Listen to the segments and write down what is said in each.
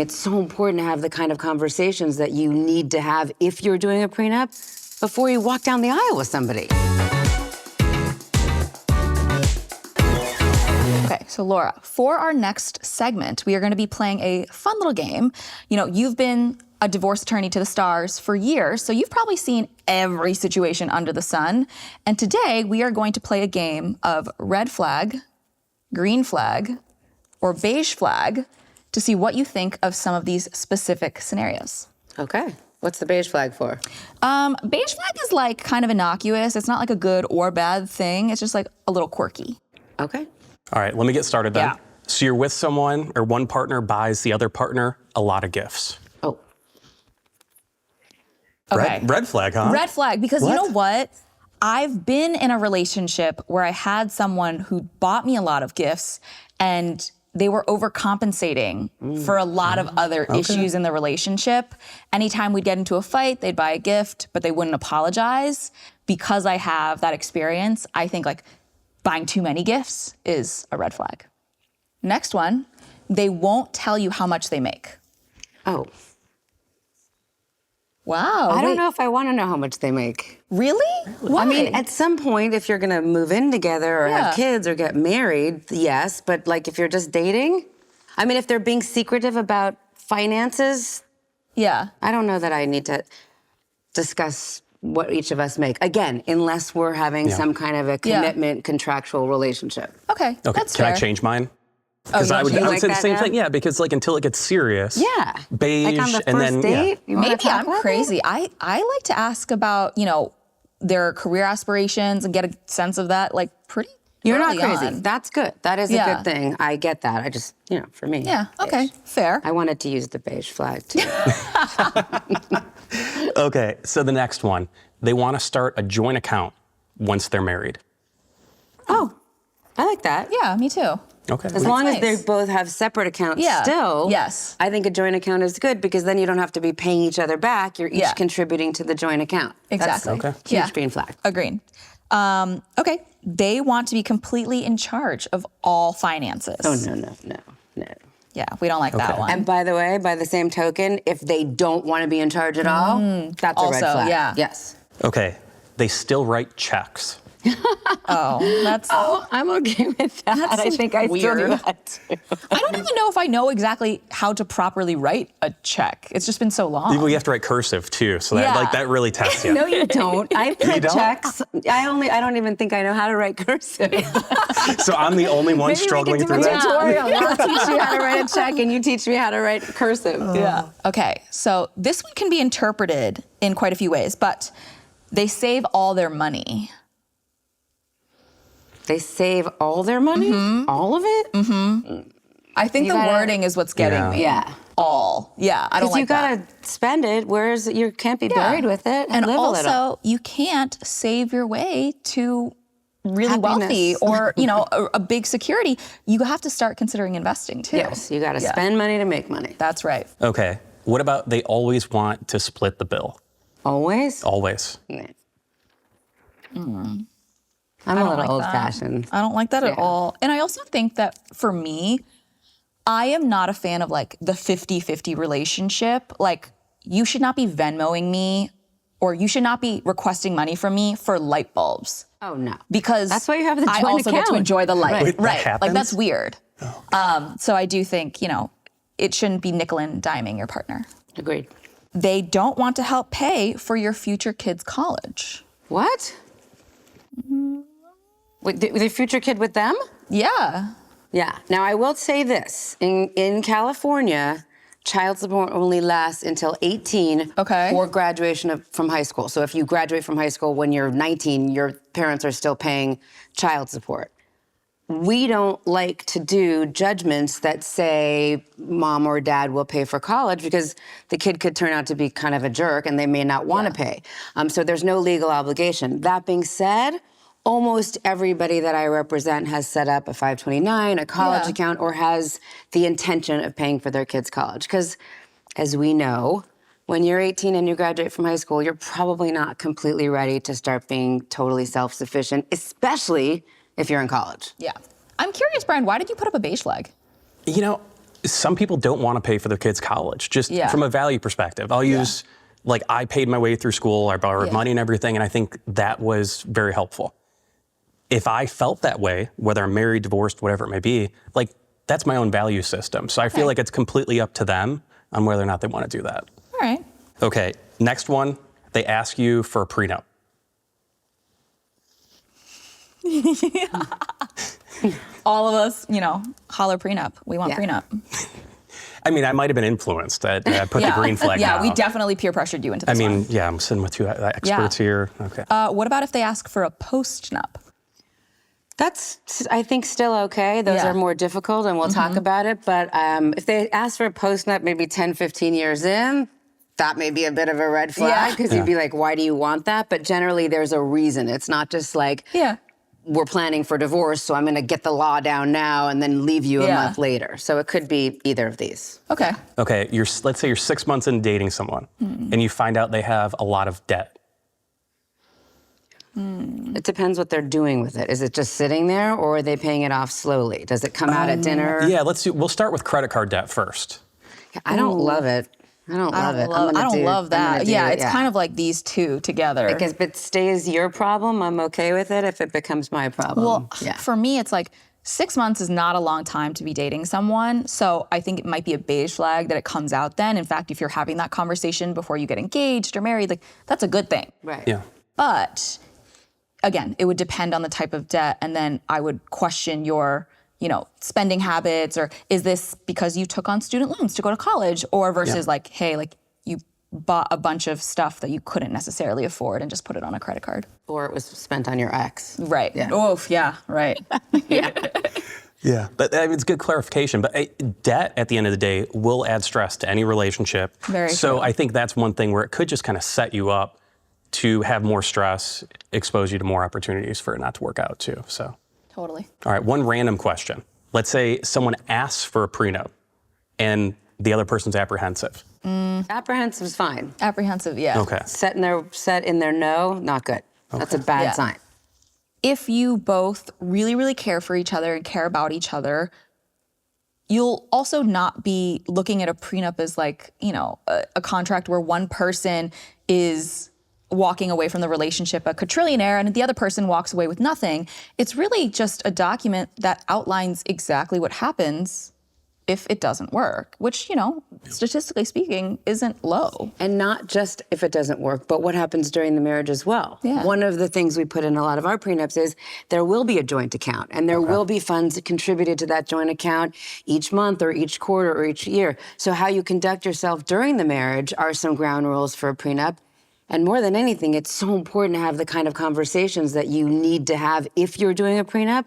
It's so important to have the kind of conversations that you need to have if you're doing a prenup before you walk down the aisle with somebody. Okay, so Laura, for our next segment, we are going to be playing a fun little game. You know, you've been a divorce attorney to the stars for years, so you've probably seen every situation under the sun. And today we are going to play a game of red flag, green flag, or beige flag to see what you think of some of these specific scenarios. Okay. What's the beige flag for? Beige flag is like kind of innocuous. It's not like a good or bad thing. It's just like a little quirky. Okay. All right, let me get started then. Yeah. So you're with someone, or one partner buys the other partner a lot of gifts. Oh. Okay. Red flag, huh? Red flag, because What? you know what? I've been in a relationship where I had someone who bought me a lot of gifts and they were overcompensating for a lot of other issues in the relationship. Anytime we'd get into a fight, they'd buy a gift, but they wouldn't apologize. Because I have that experience, I think like buying too many gifts is a red flag. Next one, they won't tell you how much they make. Oh. Wow. I don't know if I want to know how much they make. Really? Why? I mean, at some point, if you're going to move in together or Yeah. have kids or get married, yes. But like if you're just dating, I mean, if they're being secretive about finances, yeah. I don't know that I need to discuss what each of us make. Again, unless we're having some kind of a commitment, contractual relationship. Okay, Okay, that's can fair. I change mine? Oh, Because you I would you say like the that same now? thing. Yeah, because like until it gets serious. Yeah. Beige, Like on the and first then date, you wanna Maybe talk I'm about crazy. I like to ask about, you know, their career aspirations and get a sense of that like pretty You're not early crazy. on. That's good. That is a Yeah. good thing. I get that. I just, you know, for me. Yeah, okay, beige. fair. I wanted to use the beige flag too. Okay, so the next one, they want to start a joint account once they're married. Oh, I like that. Yeah, me too. Okay. As long as nice. they both have separate accounts Yeah. still, Yes. I think a joint account is good because then you don't have to be paying each other back. You're each Yeah. contributing to the joint account. Exactly. Okay. Huge Yeah. green flag. Agreed. Okay, they want to be completely in charge of all finances. Oh, no. Yeah, we don't like that one. And by the way, by the same token, if they don't want to be in charge at all, that's a red also, flag. yeah. Yes. Okay, they still write checks. Oh, that's... Oh, I'm okay with that. That's I think I still do weird. that too. I don't even know if I know exactly how to properly write a check. It's just been so long. Well, you have to write cursive too, so that Yeah. like that really tests you. No, you don't. I put don't? checks. I don't even think I know how to write cursive. So I'm the only one struggling through that. tutorial. I'll teach you how to write a check and you teach me how to write cursive. Yeah. Okay, so this one can be interpreted in quite a few ways, but they save all their money. They save all their money? All of it? I think You the gotta- wording is what's getting Yeah. me. Yeah. All. Yeah, I don't Because like you that. gotta spend it. You can't be buried with it. And live a little. also, you can't save your way to really Happiness. wealthy or, you know, a big security. You have to start considering investing too. Yes, you gotta Yeah. spend money to make money. That's right. Okay, what about they always want to split the bill? Always? Always. Nah. I'm a little old-fashioned. I don't like that at Yeah. all. And I also think that for me, I am not a fan of like the 50-50 relationship. Like, you should not be Venmoing me or you should not be requesting money from me for light bulbs. Oh, no. Because That's why you have the I joint also get to account. enjoy the light. Right. Wait, that Like happens? that's weird. So I do think, you know, it shouldn't be nickel and diming your partner. Agreed. They don't want to help pay for your future kid's college. What? With the future kid with them? Yeah. Yeah. Now, I will say this. In California, child support only lasts until 18 Okay. for graduation from high school. So if you graduate from high school when you're 19, your parents are still paying child support. We don't like to do judgments that say mom or dad will pay for college because the kid could turn out to be kind of a jerk and they may not want to pay. So there's no legal obligation. That being said, almost everybody that I represent has set up a 529, a college Yeah. account, or has the intention of paying for their kids' college. Because as we know, when you're 18 and you graduate from high school, you're probably not completely ready to start being totally self-sufficient, especially if you're in college. Yeah. I'm curious, Brian, why did you put up a beige flag? You know, Some people don't want to pay for their kids' college, just Yeah. from a value perspective. I'll use, like, I paid my way through school, I borrowed money and everything, and I think that was very helpful. If I felt that way, whether I'm married, divorced, whatever it may be, like, that's my own value system. So I feel like it's completely up to them on whether or not they want to do that. All right. Okay, next one, they ask you for a prenup. All of us, holler prenup. We want prenup. I mean, I might have been influenced. I put the green flag Yeah, down. we definitely peer pressured you into this one. I'm sitting with two experts here. Okay. What about if they ask for a postnup? That's, I think, still okay. Those Yeah. are more difficult, and we'll talk about it. But if they ask for a postnup maybe 10, 15 years in, that may be a bit of a red flag, because you'd be like, why do you want that? But generally, there's a reason. It's not just like, we're planning for divorce, so I'm going to get the law down now and then leave you a month later. So it could be either of these. Okay. Okay, let's say you're 6 months in dating someone, and you find out they have a lot of debt. It depends what they're doing with it. Is it just sitting there, or are they paying it off slowly? Does it come out at dinner? Yeah, we'll start with credit card debt first. I don't love it. I don't love it. I don't love that. Yeah, it's kind of like these two together. Because if it stays your problem, I'm okay with it. If it becomes my problem, Well, for me, it's like 6 months is not a long time to be dating someone. So I think it might be a beige flag that it comes out then. In fact, if you're having that conversation before you get engaged or married, like, that's a good thing. Right. Yeah. But again, it would depend on the type of debt. And then I would question your, spending habits, or is this because you took on student loans to go to college, or versus like, hey, like, you bought a bunch of stuff that you couldn't necessarily afford and just put it on a credit card. Or it was spent on your ex. Right. Yeah. Oh, yeah, right. Yeah, but it's good clarification. But debt, at the end of the day, will add stress to any relationship. Very so true. I think that's one thing where it could just kind of set you up to have more stress, expose you to more opportunities for it not to work out too. So. Totally. All right, one random question. Let's say someone asks for a prenup and the other person's apprehensive. Apprehensive is fine. Apprehensive, yeah. Okay. Set in their no, not good. That's a bad sign. If you both really, really care for each other and care about each other, you'll also not be looking at a prenup as like, a contract where one person is walking away from the relationship a quadrillionaire and the other person walks away with nothing. It's really just a document that outlines exactly what happens if it doesn't work, which, statistically speaking, isn't low. And not just if it doesn't work, but what happens during the marriage as well. Yeah. One of the things we put in a lot of our prenups is there will be a joint account, and there will be funds contributed to that joint account each month or each quarter or each year. So how you conduct yourself during the marriage are some ground rules for a prenup. And more than anything, it's so important to have the kind of conversations that you need to have if you're doing a prenup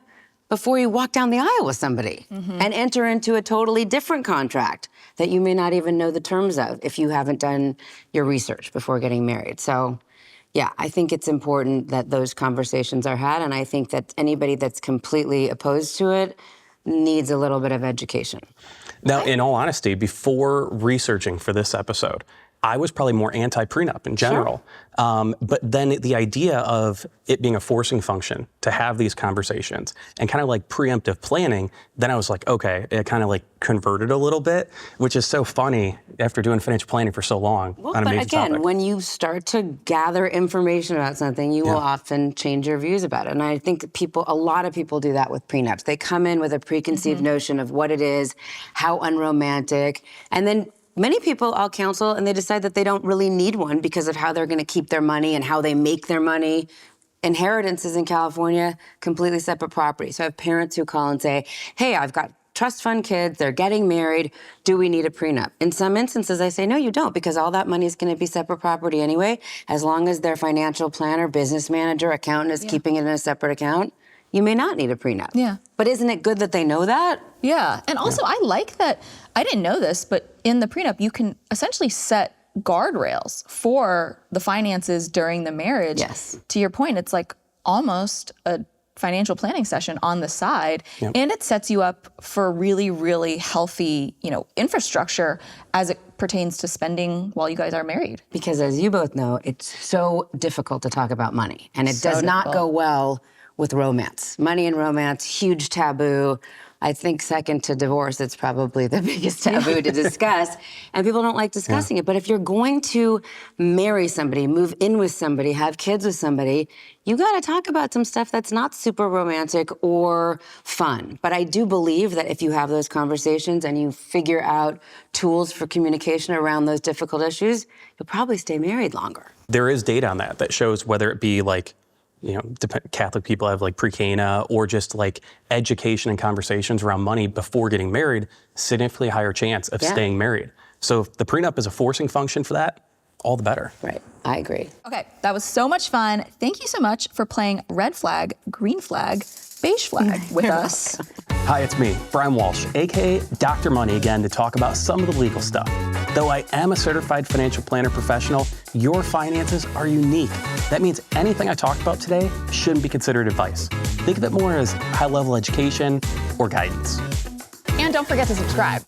before you walk down the aisle with somebody and enter into a totally different contract that you may not even know the terms of if you haven't done your research before getting married. So, yeah, I think it's important that those conversations are had, and I think that anybody that's completely opposed to it needs a little bit of education. Now, in all honesty, before researching for this episode, I was probably more anti-prenup in general. But then the idea of it being a forcing function to have these conversations and kind of like preemptive planning, then I was like, okay, it kind of like converted a little bit, which is so funny after doing financial planning for so long on a major topic. When you start to gather information about something, you will often change your views about it. And I think a lot of people do that with prenups. They come in with a preconceived notion of what it is, how unromantic, and then many people I'll counsel and they decide that they don't really need one because of how they're going to keep their money and how they make their money. Inheritances in California, completely separate property. So I have parents who call and say, hey, I've got trust fund kids, they're getting married, do we need a prenup? In some instances, I say, no, you don't, because all that money is going to be separate property anyway. As long as their financial planner, business manager, accountant is keeping it in a separate account, you may not need a prenup. Yeah. But isn't it good that they know that? Yeah, and also I like that, I didn't know this, but in the prenup, you can essentially set guardrails for the finances during the marriage. Yes. To your point, it's like almost a financial planning session on the side, and it sets you up for really, really healthy, infrastructure as it pertains to spending while you guys are married. Because as you both know, it's so difficult to talk about money, and it does not go well with romance. Money and romance, huge taboo. I think second to divorce, it's probably the biggest taboo to discuss, and people don't like discussing it. But if you're going to marry somebody, move in with somebody, have kids with somebody, you got to talk about some stuff that's not super romantic or fun. But I do believe that if you have those conversations and you figure out tools for communication around those difficult issues, you'll probably stay married longer. There is data on that shows whether it be like, Catholic people have like pre-Cana or just like education and conversations around money before getting married, significantly higher chance of staying married. So if the prenup is a forcing function for that, all the better. Right, I agree. Okay, that was so much fun. Thank you so much for playing red flag, green flag, beige flag with us. Hi, it's me, Brian Walsh, aka Dr. Money again, to talk about some of the legal stuff. Though I am a certified financial planner professional, your finances are unique. That means anything I talked about today shouldn't be considered advice. Think of it more as high-level education or guidance. And don't forget to subscribe.